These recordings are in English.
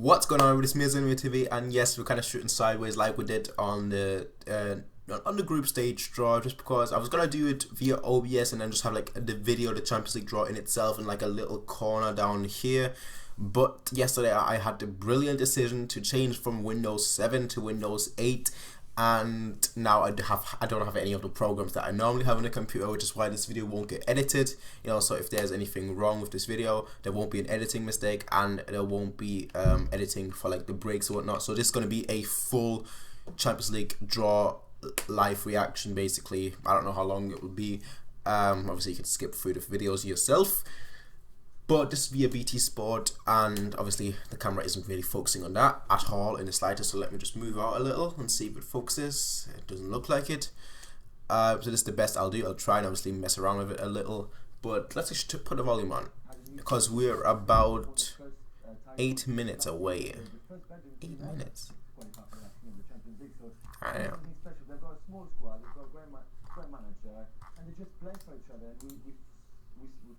What's going on with this Zanetti TV? And yes, we're kind of shooting sideways like we did on the group stage draw, just because I was gonna do it via OBS and then just have like the video, the Champions League draw in itself, in like a little corner down here. But yesterday I had the brilliant decision to change from Windows 7 to Windows 8, and now I don't have any of the programs that I normally have on the computer, which is why this video won't get edited. You know, so if there's anything wrong with this video, there won't be an editing mistake, and there won't be editing for like the breaks or whatnot. So this is gonna be a full Champions League draw live reaction, basically. I don't know how long it will be. Obviously you can skip through the videos yourself, but this is via BT Sport, and obviously the camera isn't really focusing on that at all in the slightest. So let me just move out a little and see if it focuses. It doesn't look like it. So this is the best I'll do. I'll try and obviously mess around with it a little, but let's just put the volume on, because we're about 8 minutes away. 8 minutes. I know. They've got a small squad, they've got a great manager, and they just play for each other. And we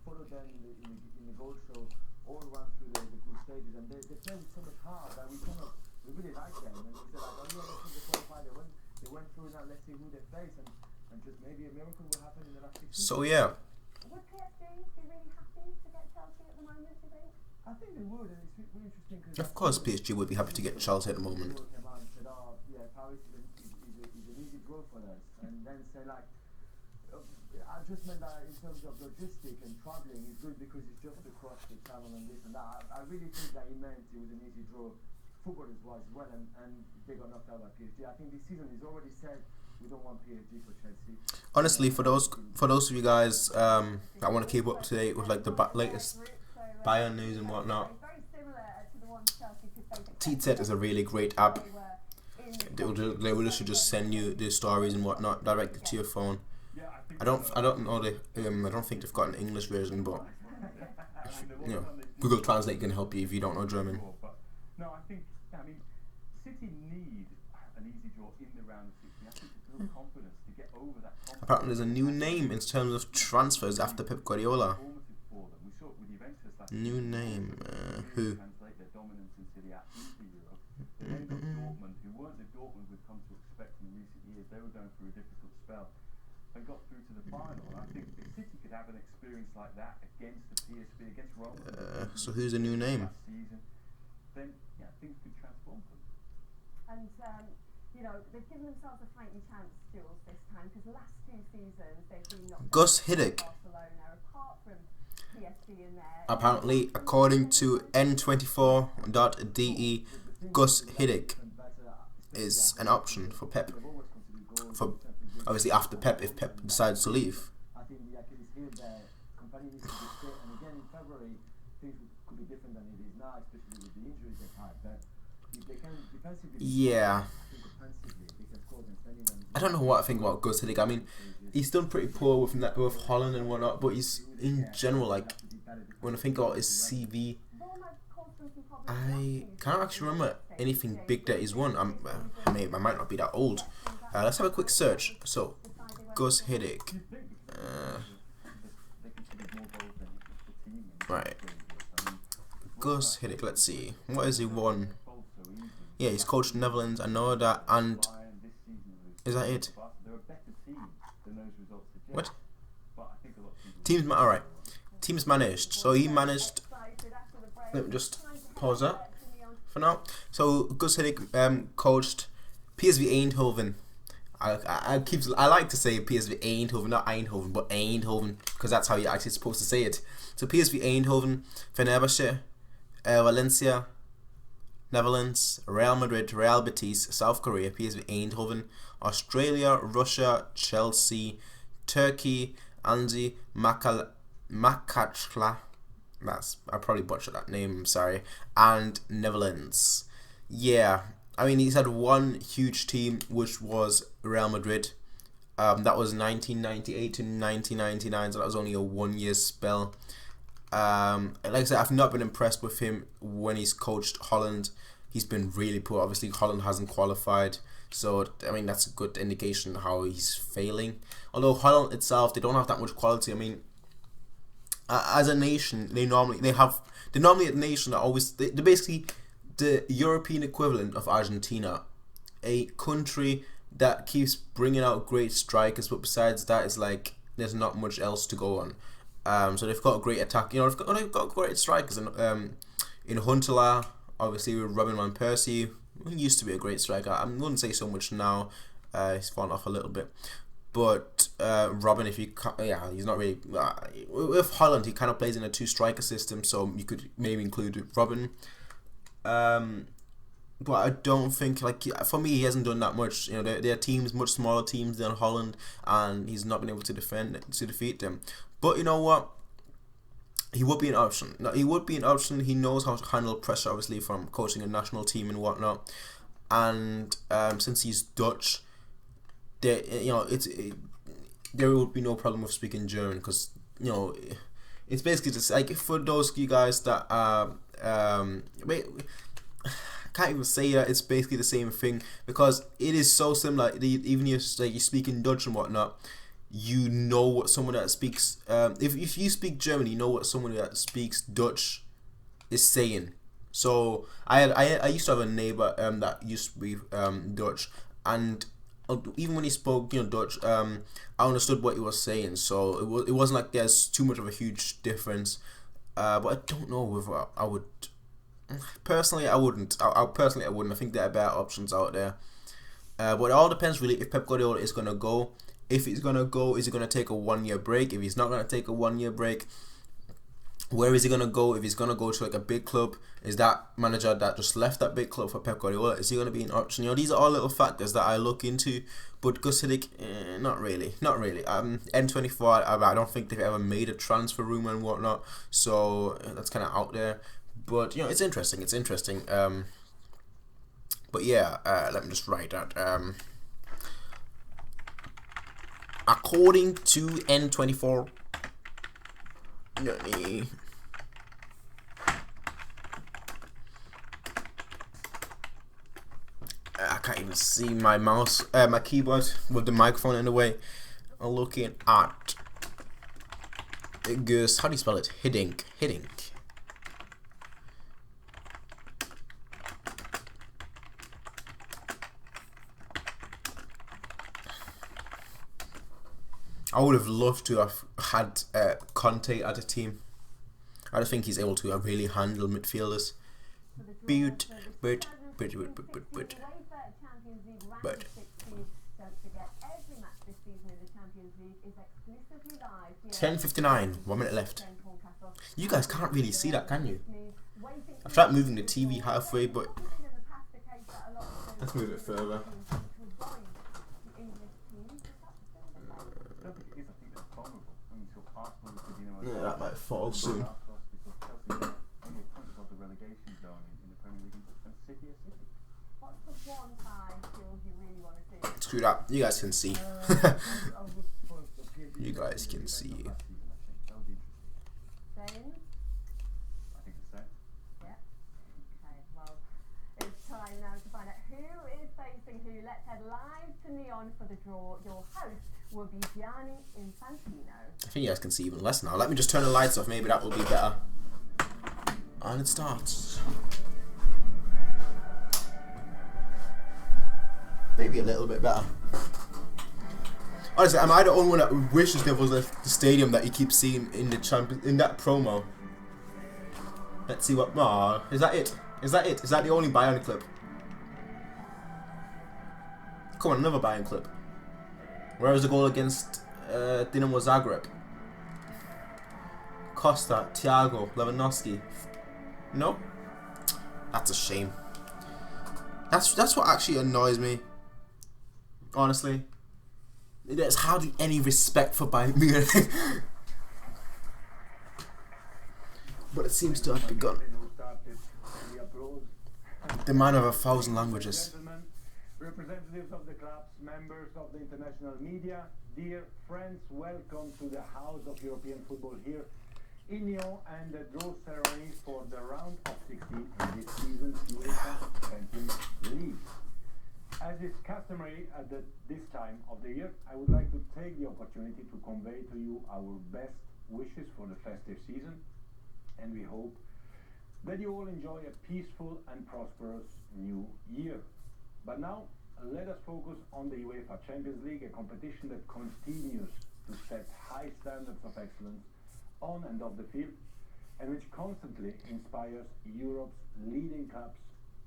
followed them in the goal show all around through the group stages, and they play with so much heart that we really like them. And we said, like, oh yeah, let's see the qualifier. They went through, now let's see who they face, and just maybe a miracle will happen in the last 6 weeks. So yeah. Would PSG be really happy to get Chelsea at the moment, do you think? I think they would, and it's really interesting because Of course PSG would be happy to get Chelsea at the moment. Paris is an easy draw for us, and then say like, I just meant that in terms of logistic and travelling is good because it's just across the channel and this and that. I really think that it meant it was an easy draw footballers wise as well, and they got knocked out by PSG. I think this season is already said we don't want PSG for Chelsea. Honestly, for those of you guys that want to keep up to date with like the latest Bayern news and whatnot, TZ is a really great app. They will just send you the stories and whatnot directly to your phone. I don't know I don't think they've got an English version, but you know, Google Translate can help you if you don't know German. No, I think City need an easy draw in the round of 16. I think to build confidence, to get over that confidence. Apparently there's a new name in terms of transfers after Pep Guardiola. New name, who? Translate their dominance in City out into Europe. Then got Dortmund, who weren't the Dortmund we've come to expect in recent years. They were going through a difficult spell and got through to the final. And I think if City could have an experience like that against the PSV, against Roma, so who's the new name? Season, then yeah, things could transform them. And you know, they've given themselves a fighting chance, Jules, this time, because the last 2 seasons they've been knocked Gus out Hiddink. Barcelona, apart from PSG in there. Apparently, according to N24.de, Gus Hiddink is an option for Pep. For obviously after Pep, if Pep decides to leave. I think the Achilles heel there, company needs to be fit, and again in February things could be different than it is now, especially with the injuries they've had. But if they can defensively, Yeah. they can score against any of them. I don't know what I think about Gus Hiddink. I mean, he's done pretty poor with Holland and whatnot, but he's in general, like, when I think about his CV, I can't actually remember anything big that he's won. I might not be that old. Let's have a quick search. So, Gus Hiddink. Right. Gus Hiddink, let's see. What has he won? Yeah, he's coached Netherlands, I know that, and is that it? What? Alright. Teams managed. So he managed. Let me just pause that for now. So Gus Hiddink coached PSV Eindhoven. I like to say PSV Eindhoven, not Eindhoven, but Eindhoven, because that's how you're actually supposed to say it. So PSV Eindhoven, Fenerbahce, Valencia, Netherlands, Real Madrid, Real Betis, South Korea, PSV Eindhoven, Australia, Russia, Chelsea, Turkey, Anzi, Makachla, I probably butchered that name, I'm sorry, and Netherlands. Yeah, I mean, he's had one huge team, which was Real Madrid. That was 1998 to 1999, so that was only a 1-year spell. Like I said, I've not been impressed with him when he's coached Holland. He's been really poor. Obviously, Holland hasn't qualified, so I mean that's a good indication how he's failing. Although Holland itself, they don't have that much quality. I mean, as a nation, they're normally a nation that always they basically the European equivalent of Argentina, a country that keeps bringing out great strikers, but besides that, it's like there's not much else to go on. So they've got a great attack. They've got great strikers, and in Huntelaar, obviously with Robin van Persie, he used to be a great striker. I wouldn't say so much now. He's fallen off a little bit. But Robin, if you he's not really with Holland. He kind of plays in a 2-striker system, so you could maybe include Robin. But I don't think, for me, he hasn't done that much. Their teams, much smaller teams than Holland, and he's not been able to defeat them. But you know what? He would be an option. He would be an option. He knows how to handle pressure, obviously, from coaching a national team and whatnot. And since he's Dutch, there would be no problem with speaking German, because it's basically just like, for those of you guys that can't even say that it's basically the same thing, because it is so similar. Even if you speak in Dutch and whatnot, you know what someone that speaks if you speak German, you know what someone that speaks Dutch is saying. So I used to have a neighbor that used to be Dutch, and even when he spoke Dutch, I understood what he was saying. So it wasn't like there's too much of a huge difference. But I don't know whether I would. Personally, I wouldn't. I wouldn't. I think there are better options out there. But it all depends really if Pep Guardiola is gonna go. If he's gonna go, is he gonna take a 1-year break? If he's not gonna take a 1-year break, where is he gonna go? If he's gonna go to like a big club, is that manager that just left that big club for Pep Guardiola, is he gonna be an option? These are all little factors that I look into. But Gus Hiddink, not really. N24, I don't think they've ever made a transfer rumor and whatnot, so that's kind of out there. But it's interesting. But yeah, let me just write that. According to N24, I can't even see my mouse, my keyboard with the microphone in the way. I'm looking at Gus. How do you spell it? Hiddink. I would have loved to have had Conte at a team. I don't think he's able to really handle midfielders. But UEFA Champions League round of 16. Don't forget, every match this season in the Champions League is exclusively live here. 10:59, 1 minute left. You guys can't really see that, can you? I've tried moving the TV halfway, but let's move it further. Yeah, that might fall soon. Screw that. You guys can see. You guys can see. It's time now to find out who is facing who. Let's head live to Neon for the draw. Your host will be Gianni Infantino. I think you guys can see even less now. Let me just turn the lights off. Maybe that will be better. And it starts. Maybe a little bit better. Honestly, am I the only one that wishes there was the stadium that you keep seeing in the in that promo? Let's see what. Oh, is that it? Is that it? Is that the only Bayern clip? Come on, another Bayern clip. Where was the goal against Dinamo Zagreb? Costa, Thiago, Lewandowski. No? That's a shame. That's what actually annoys me. Honestly. There's hardly any respect for Bayern Munich. But it seems to have begun. The man of 1,000 languages. Representatives of the clubs, members of the international media, dear friends, welcome to the House of European Football here in Lyon and the draw ceremony for the round of 16 in this season's UEFA Champions League. As is customary at this time of the year, I would like to take the opportunity to convey to you our best wishes for the festive season, and we hope that you all enjoy a peaceful and prosperous new year. But now, let us focus on the UEFA Champions League, a competition that continues to set high standards of excellence on and off the field, and which constantly inspires Europe's leading clubs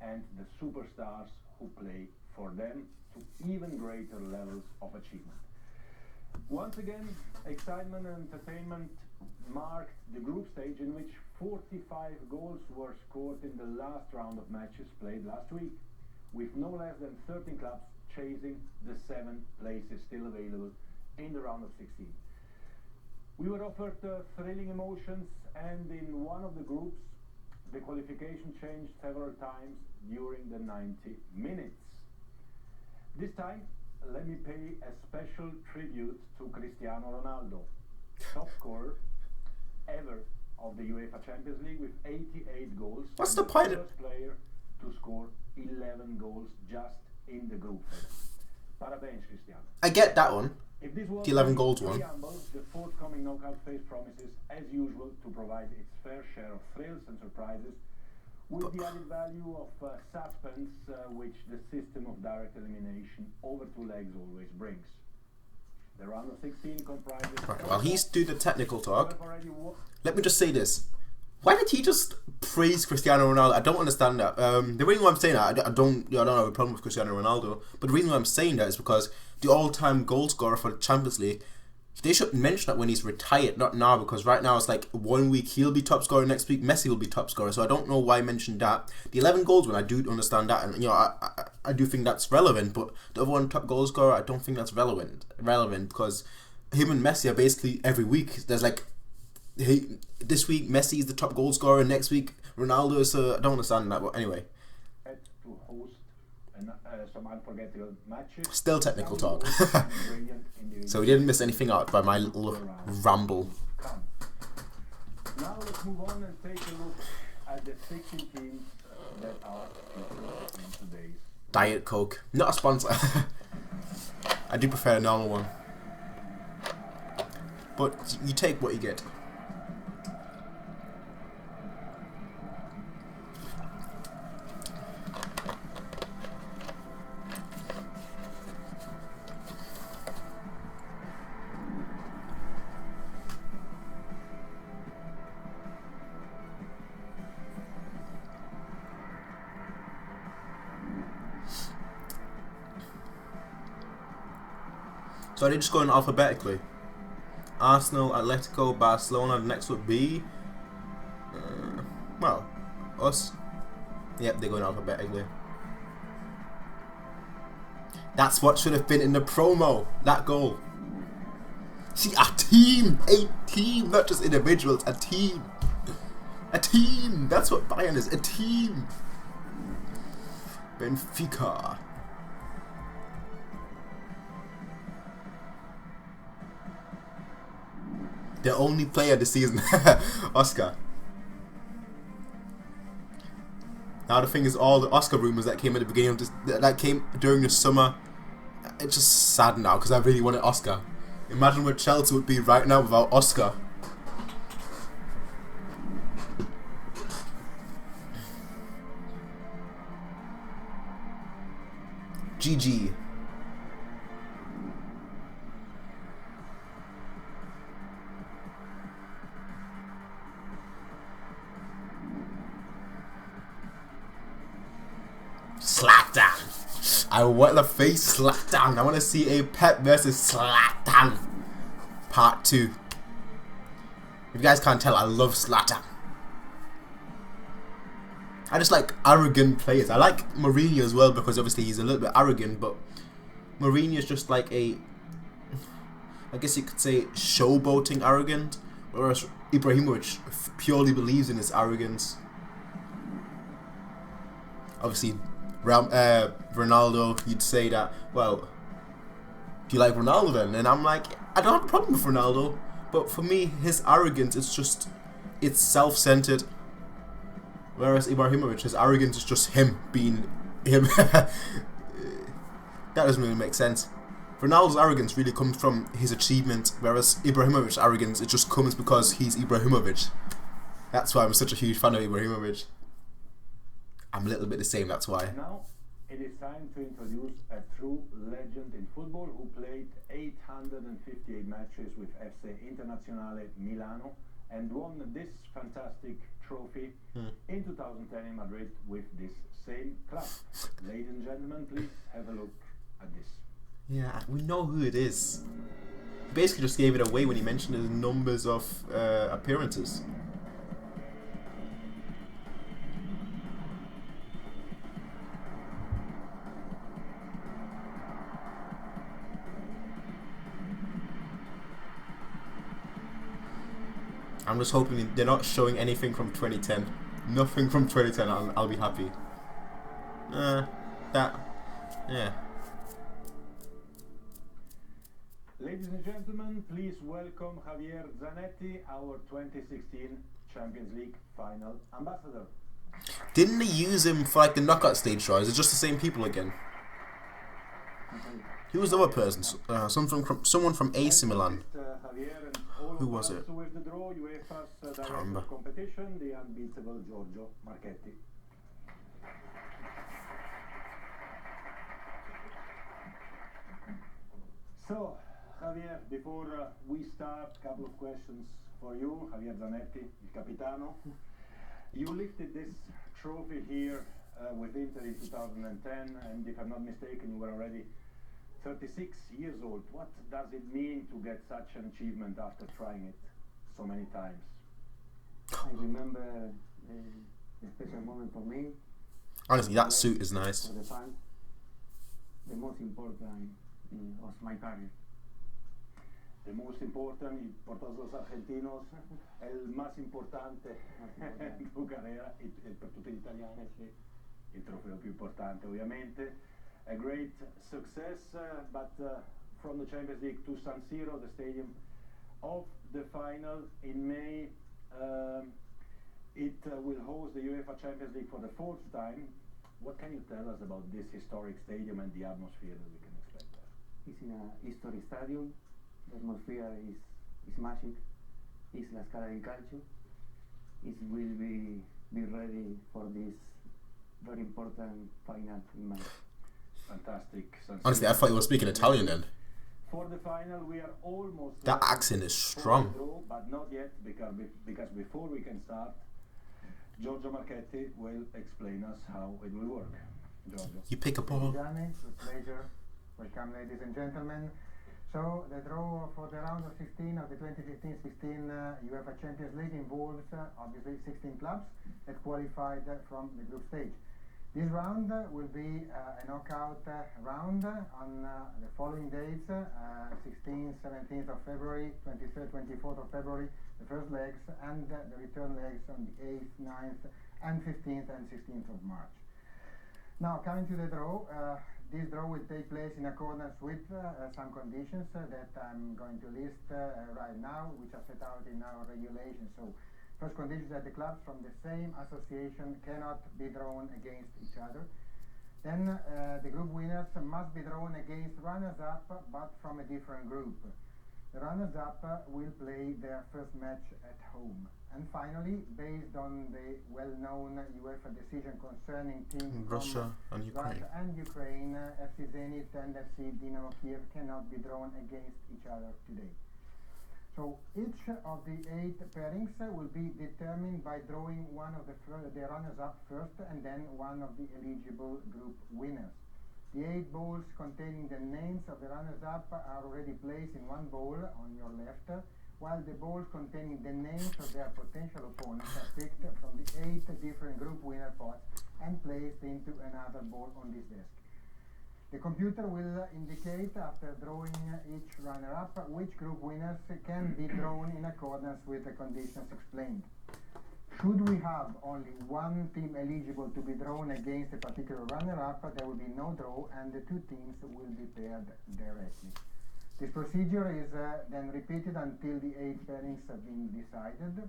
and the superstars who play for them to even greater levels of achievement. Once again, excitement and entertainment marked the group stage, in which 45 goals were scored in the last round of matches played last week, with no less than 13 clubs chasing the 7 places still available in the round of 16. We were offered thrilling emotions, and in one of the groups, the qualification changed several times during the 90 minutes. This time, let me pay a special tribute to Cristiano Ronaldo, top scorer ever of the UEFA Champions League with 88 goals. What's the point? First player to score 11 goals just in the group phase. Parabéns, Cristiano. I get that one. If this was The 11 goals one. preamble, the forthcoming knockout phase promises, as usual, to provide its fair share of thrills and surprises, with the added value of suspense which the system of direct elimination over 2 legs always brings. The round of 16 comprises... Right, while he's doing the technical talk, let me just say this. Why did he just praise Cristiano Ronaldo? I don't understand that. The reason why I'm saying that, I don't have a problem with Cristiano Ronaldo, but the reason why I'm saying that is because the all-time goal scorer for the Champions League, they should mention that when he's retired, not now, because right now it's like 1 week he'll be top scorer, next week Messi will be top scorer, so I don't know why I mentioned that. The 11 goals one, I do understand that, and I do think that's relevant, but the other one, top goal scorer, I don't think that's relevant, because him and Messi are basically every week. There's like, this week Messi is the top goal scorer, next week Ronaldo, so I don't understand that, but anyway. To host some unforgettable matches. Still technical talk. So we didn't miss anything out by my little ramble. Now let's move on and take a look at the 16 teams that are featured in today's Diet Coke. Not a sponsor. I do prefer a normal one. But you take what you get. So are they just going alphabetically? Arsenal, Atletico, Barcelona, the next would be... well, us. Yep, they're going alphabetically. That's what should have been in the promo, that goal. See, a team! A team, not just individuals, a team. A team! That's what Bayern is, a team! Benfica. The only player this season, Oscar. Now the thing is, all the Oscar rumors that came at the beginning of this, that came during the summer, it's just sad now because I really wanted Oscar. Imagine where Chelsea would be right now without Oscar. GG. Slatan. I want to face Slatan. I want to see a Pep versus Slatan. Part 2. If you guys can't tell, I love Slatan. I just like arrogant players. I like Mourinho as well because obviously he's a little bit arrogant, but Mourinho is just like a, I guess you could say, showboating arrogant, whereas Ibrahimovic purely believes in his arrogance. Obviously, Ronaldo, you'd say that, well, do you like Ronaldo then? And I'm like, I don't have a problem with Ronaldo, but for me, his arrogance is just, it's self-centered. Whereas Ibrahimovic, his arrogance is just him being him. That doesn't really make sense. Ronaldo's arrogance really comes from his achievement, whereas Ibrahimovic's arrogance, it just comes because he's Ibrahimovic. That's why I'm such a huge fan of Ibrahimovic. I'm a little bit the same, that's why. Now, it is time to introduce a true legend in football who played 858 matches with FC Internazionale Milano and won this fantastic trophy in 2010 in Madrid with this same club. Ladies and gentlemen, please have a look at this. Yeah, we know who it is. He basically just gave it away when he mentioned his numbers of appearances. I'm just hoping they're not showing anything from 2010. Nothing from 2010, I'll be happy. Yeah. Ladies and gentlemen, please welcome Javier Zanetti, our 2016 Champions League final ambassador. Didn't they use him for like the knockout stage draw? Is it just the same people again? Who was the other person? Someone from AC Milan. Who was it? With the draw, UEFA's director of competition, the unbeatable Giorgio Marchetti. So, Javier, before we start, a couple of questions for you, Javier Zanetti, il capitano. You lifted this trophy here with Inter in 2010, and if I'm not mistaken, you were already 36 years old. What does it mean to get such an achievement after trying it so many times? I remember a special moment for me. Honestly, that suit is nice. For the fans, the most important of my career. The most important, y por todos los argentinos, el más importante in tu carriera, e per tutti gli italiani, il trofeo più importante ovviamente. A great success, but from the Champions League to San Siro, the stadium of the final in May, it will host the UEFA Champions League for the 4th time. What can you tell us about this historic stadium and the atmosphere that we can expect there? It's in a historic stadium. The atmosphere is magic. It's la Scala del Calcio. It will be ready for this very important final in May. Fantastic. Honestly, I thought you were speaking Italian then. For the final, we are almost. That accent is strong. Draw, but not yet, because before we can start, Giorgio Marchetti will explain us how it will work. Giorgio. You pick a ball. Gianni, with pleasure. Welcome, ladies and gentlemen. So, the draw for the round of 16 of the 2015-16 UEFA Champions League involves obviously 16 clubs that qualified from the group stage. This round will be a knockout round on the following dates, 16th, 17th of February, 23rd, 24th of February, the first legs, and the return legs on the 8th, 9th, and 15th and 16th of March. Now, coming to the draw, this draw will take place in accordance with some conditions that I'm going to list right now, which are set out in our regulations. So, first condition is that the clubs from the same association cannot be drawn against each other. Then the group winners must be drawn against runners-up, but from a different group. The runners-up will play their first match at home. And finally, based on the well-known UEFA decision concerning teams Russia and Ukraine, FC Zenit and FC Dynamo Kiev cannot be drawn against each other today. So each of the 8 pairings will be determined by drawing one of the runners-up first and then one of the eligible group winners. The 8 balls containing the names of the runners-up are already placed in one bowl on your left, while the balls containing the names of their potential opponents are picked from the 8 different group winner pots and placed into another bowl on this desk. The computer will indicate, after drawing each runner-up, which group winners can be drawn in accordance with the conditions explained. Should we have only one team eligible to be drawn against a particular runner-up, there will be no draw and the 2 teams will be paired directly. This procedure is then repeated until the 8 pairings have been decided.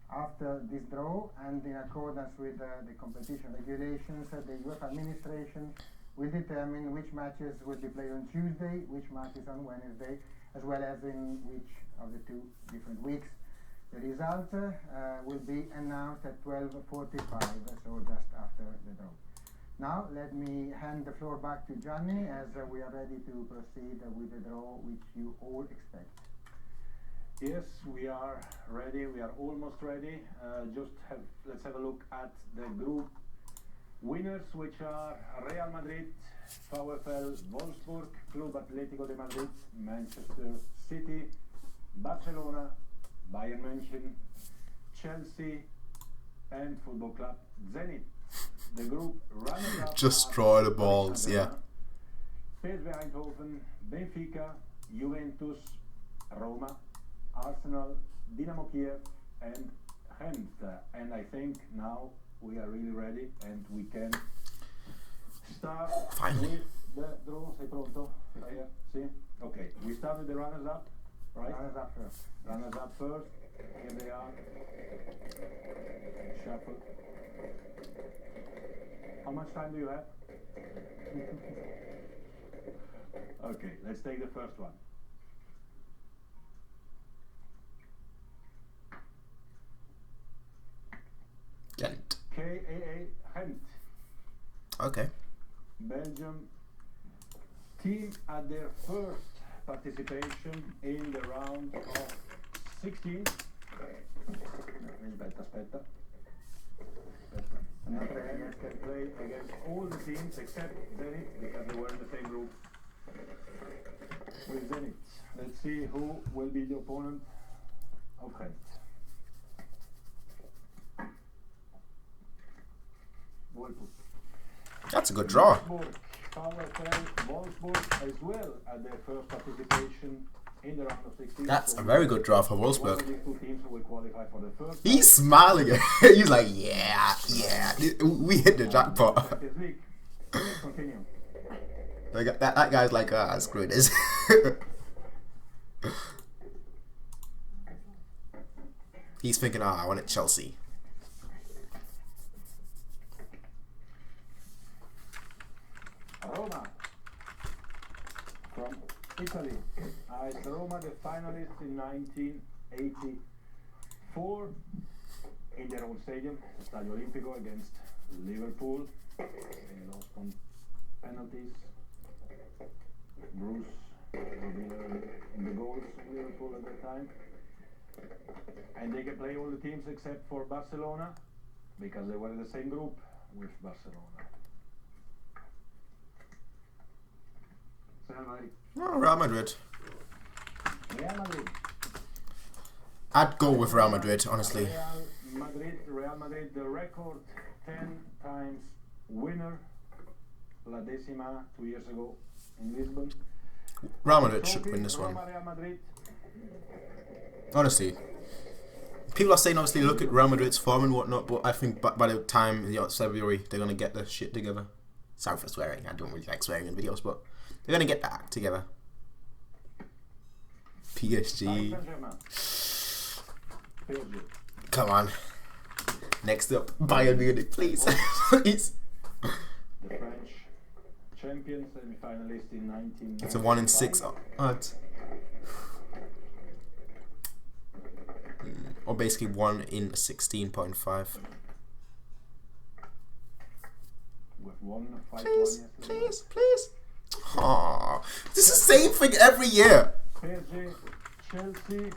After this draw, and in accordance with the competition regulations, the UEFA administration will determine which matches will be played on Tuesday, which matches on Wednesday, as well as in which of the 2 different weeks The result will be announced at 12:45, so just after the draw. Now let me hand the floor back to Gianni as we are ready to proceed with the draw which you all expect. Yes, we are ready. We are almost ready. Let's have a look at the group winners, which are Real Madrid, VfL Wolfsburg, Club Atlético de Madrid, Manchester City, Barcelona, Bayern München, Chelsea, and Football Club Zenit. The group runners-up Just draw the balls, yeah. PSV Eindhoven, Benfica, Juventus, Roma, Arsenal, Dynamo Kiev, and Gent. And I think now we are really ready and we can start Finally. with the draw. Sei pronto? Right? See? Okay, we start with the runners-up, right? Runners-up first. Runners-up first. Here they are. Shuffle. How much time do you have? Okay, let's take the first one. Gent. KAA Gent. Okay. Belgium team at their first participation in the round of 16. Aspetta. And they can play against all the teams except Zenit because they were in the same group with Zenit. Let's see who will be the opponent of Gent. That's a good draw. VfL Wolfsburg as well at their first participation in the round of 16. That's a very good draw for One Wolfsburg. of these two teams will qualify for the first. He's smiling. He's like, yeah, yeah. We hit the jackpot. Continue. That guy's like, ah, screw this. He's thinking, I want it Chelsea. Roma from Italy. As Roma, the finalists in 1984 in their own stadium, Stadio Olimpico, against Liverpool. They lost on penalties. Bruce in the goals of Liverpool at that time. And they can play all the teams except for Barcelona because they were in the same group with Barcelona. Oh, Real Madrid. Real Madrid. I'd go with Real Madrid, honestly. Real Madrid, the record 10 times winner, La Decima 2 years ago in Lisbon. Real Madrid should win this one. Real Madrid. Honestly. People are saying, obviously, look at Real Madrid's form and whatnot, but I think by the time, it's February, they're going to get the shit together. Sorry for swearing, I don't really like swearing in videos, but they're going to get that act together. PSG. Come on. Next up, Bayern Munich, please. Please. The French champions, semi-finalist in 1995. It's a 1 in 6 odds. Or basically 1 in 16.5. With one 5-1 Please, yesterday. please, please. Aww. This is the same thing every year. PSG, Chelsea.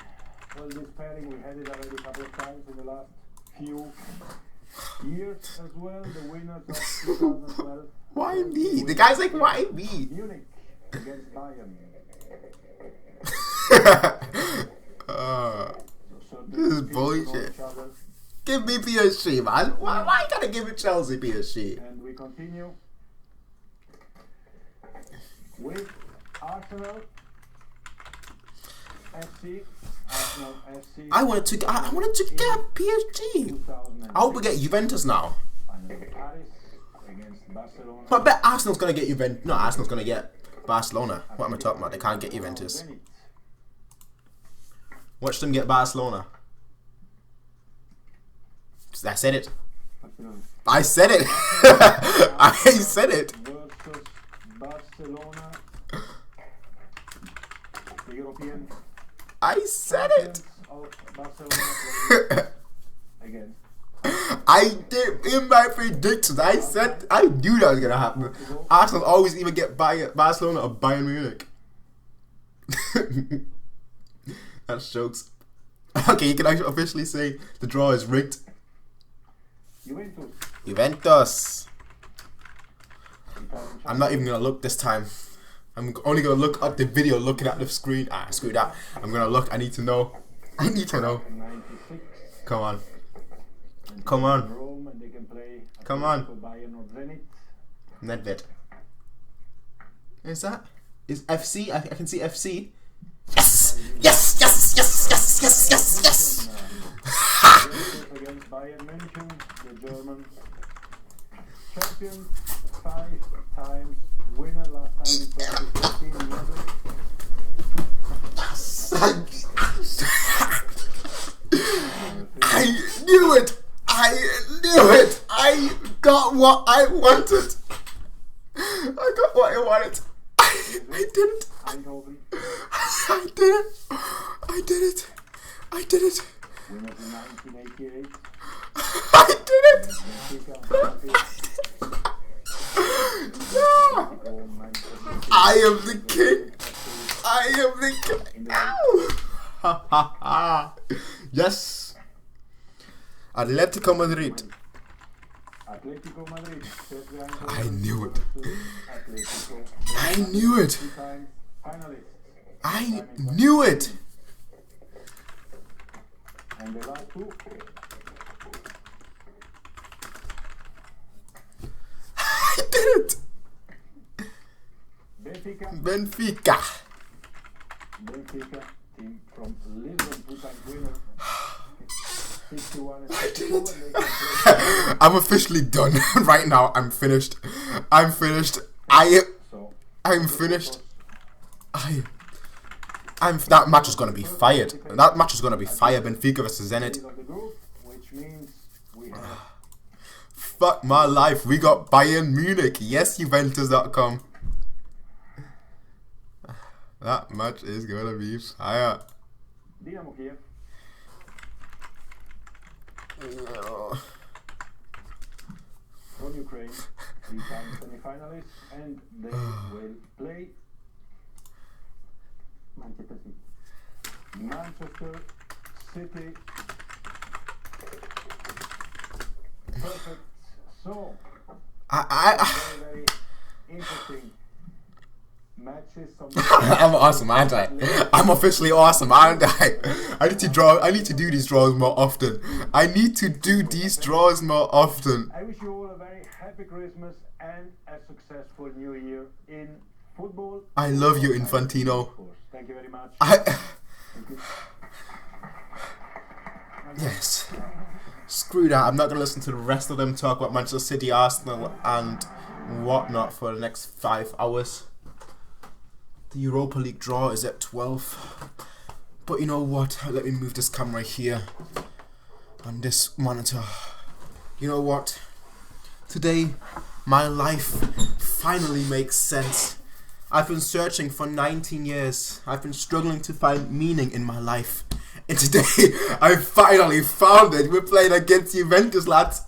Well, this pairing we had it already a couple of times in the last few years as well. The winners of 2012. Why me? The guy's like, why me? Munich against Bayern. So This is bullshit. Give me PSG, man. Why you gotta give it Chelsea, PSG? And we continue with Arsenal FC. Arsenal FC. I wanted to get PSG. I hope we get Juventus now. Finally, Paris against Barcelona. But I bet Arsenal's gonna get Juventus. No, Arsenal's gonna get Barcelona. What am I talking about? They can't get Juventus. Watch them get Barcelona. I said it. I said it. I said it. Versus Barcelona. The European I said it. of Barcelona again. I did in my predictions. I said I knew that was gonna happen. Arsenal always either get Barcelona or Bayern Munich. That's jokes. Okay, you can actually officially say the draw is rigged. Juventus. I'm not even gonna look this time. I'm only gonna look at the video, looking at the screen. Ah, screw that. I'm gonna look. I need to know. I need to know. Come on. Come on. Come on. Nedved. Is that? Is FC? I can see FC. Yes! Yes! Yes! Yes! Yes! Yes! Yes! Yes! Against Bayern München, the German champion, 5 times winner, last time in 2015. I knew it! I knew it! I got what I wanted! I got what I wanted! I did it! I did it! I did it! I did it! Winner in 1988. I did it! Yeah. I am the king! I am the king! Ow! Yes! Atletico Madrid. Atletico Madrid. I knew it. I knew it. I knew it. And the last two. I did it. Benfica. Benfica, team from Lisbon, 2-time winner. 61 I did it. I'm officially done right now. I'm finished. I'm finished. I'm finished. That match is gonna be fired. That match is gonna be fired. Benfica versus Zanetti. Fuck my life. We got Bayern Munich. Yes, Juventus.com. That match is gonna be fire. Dynamo Kiev. From Ukraine, 3-time semi-finalists, and they will play Manchester City. Perfect. So, very, very interesting matches. I'm awesome, aren't I? I'm officially awesome, aren't I? I need to do these draws more often. I need to do these draws more often. I wish you all a very happy Christmas and a successful New Year in football. I love you, Infantino. Thank you very much. Yes. Screw that. I'm not going to listen to the rest of them talk about Manchester City, Arsenal and whatnot for the next 5 hours. The Europa League draw is at 12. But you know what? Let me move this camera here on this monitor. You know what? Today, my life finally makes sense. I've been searching for 19 years. I've been struggling to find meaning in my life. And today, I finally found it. We're playing against Juventus, lads.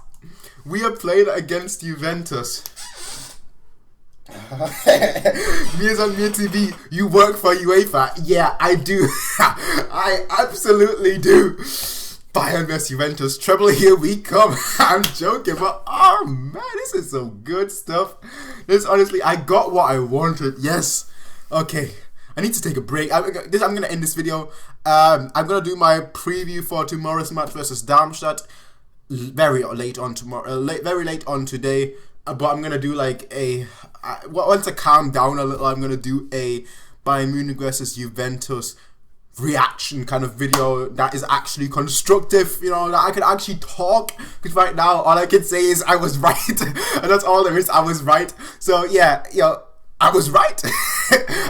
We are playing against Juventus. Mir's on Mir TV. You work for Uefa? Yeah, I do. I absolutely do. Bayern vs Juventus. Treble, here we come. I'm joking, but oh man, this is some good stuff. This honestly, I got what I wanted. Yes. Okay. I need to take a break. I'm gonna end this video. I'm gonna do my preview for tomorrow's match versus Darmstadt. Very late on tomorrow. Very late on today. But I'm gonna do like once I calm down a little, I'm gonna do a Bayern Munich versus Juventus reaction kind of video that is actually constructive, you know, that I can actually talk, because right now all I can say is I was right. And that's all there is. I was right. So yeah, I was right.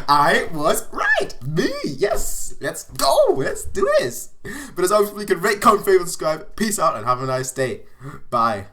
I was right. Me, yes. Let's go. Let's do this. But as always, you can rate, comment, favorite, subscribe. Peace out and have a nice day. Bye.